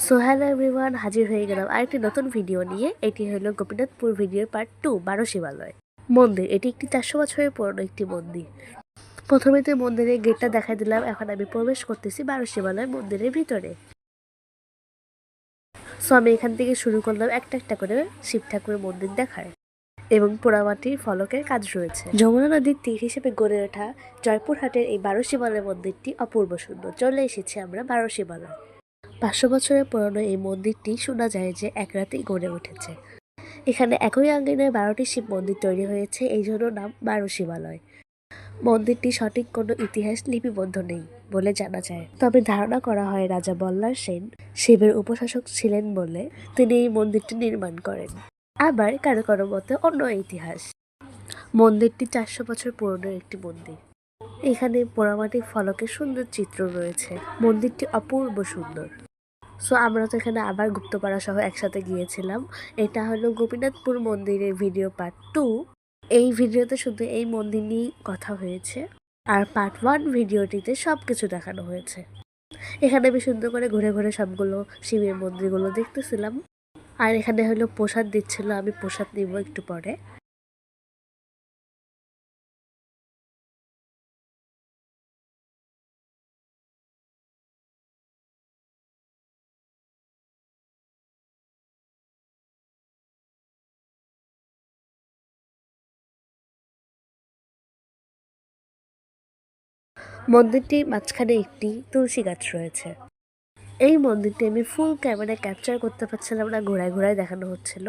So hello everyone, হাজির হয়ে গেলাম আরেকটি নতুন ভিডিও নিয়ে। এটি হলো গোপীনাথপুর ভিডিওর পার্ট 2, 12 শিবালয় মন্দির। এটি একটি 400 বছরের পুরনো একটি মন্দির। প্রথমেতে মন্দিরের গেটটা দেখাই দিলাম, এখন আমি প্রবেশ করতেছি 12 শিবালয় মন্দিরের ভিতরে। সো আমি এখান থেকে শুরু করলাম একটা একটা করে শিব ঠাকুরের মন্দির দেখার, এবং পোড়ামাটির ফলকের কাজ রয়েছে। যমুনা নদীর তীর হিসেবে গড়ে ওঠা জয়পুরহাটের এই 12 শিবালয় মন্দিরটি অপূর্ব সুন্দর। চলে এসেছি আমরা 12 শিবালয়। 500 বছরের পুরনো এই মন্দিরটি শোনা যায় যে এক রাতেই গড়ে উঠেছে। এখানে একই আঙ্গিনায় 12টি শিব মন্দির তৈরি হয়েছে, এই জন্য নাম 12 শিবালয়। মন্দিরটি সঠিক কোনো ইতিহাস লিপিবদ্ধ নেই বলে জানা যায়, তবে ধারণা করা হয় রাজা বল্লাল সেন শিবের উপশাসক ছিলেন বলে তিনি এই মন্দিরটি নির্মাণ করেন। আবার কারো কারো মতে অন্য ইতিহাস। মন্দিরটি 400 বছর পুরনো একটি মন্দির। এখানে পোড়ামাটির ফলকের সুন্দর চিত্র রয়েছে। মন্দিরটি অপূর্ব সুন্দর। সো আমরা তো এখানে আবার গুপ্তপাড়া সহ একসাথে গিয়েছিলাম। এটা হলো গোপীনাথপুর মন্দিরের ভিডিও পার্ট 2। এই ভিডিওতে শুধু এই মন্দির নিয়েই কথা হয়েছে, আর পার্ট 1 ভিডিওটিতে সব কিছু দেখানো হয়েছে। এখানে আমি সুন্দর করে ঘুরে ঘুরে সবগুলো শিবের মন্দিরগুলো দেখতেছিলাম। আর এখানে হলো প্রসাদ দিচ্ছিল, আমি প্রসাদ নিব একটু পরে। মন্দিরটির মাঝখানে একটি তুলসী গাছ রয়েছে। এই মন্দিরটি আমি ফুল ক্যামেরায় ক্যাপচার করতে পারছিলাম না, ঘোরায় ঘোরায় দেখানো হচ্ছিল।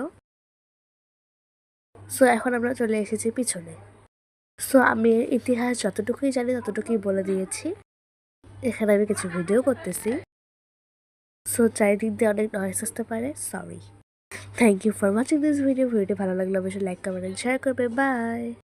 সো এখন আমরা চলে এসেছি পিছনে। সো আমি ইতিহাস যতটুকুই জানি ততটুকুই বলে দিয়েছি। এখানে আমি কিছু ভিডিও করতেছি, সো চারিদিক দিয়ে অনেক নয়েজ আসতে পারে, sorry. Thank you for watching this video. ভিডিওটি ভালো লাগলে অবশ্যই লাইক, কমেন্ট, শেয়ার করবে। বাই।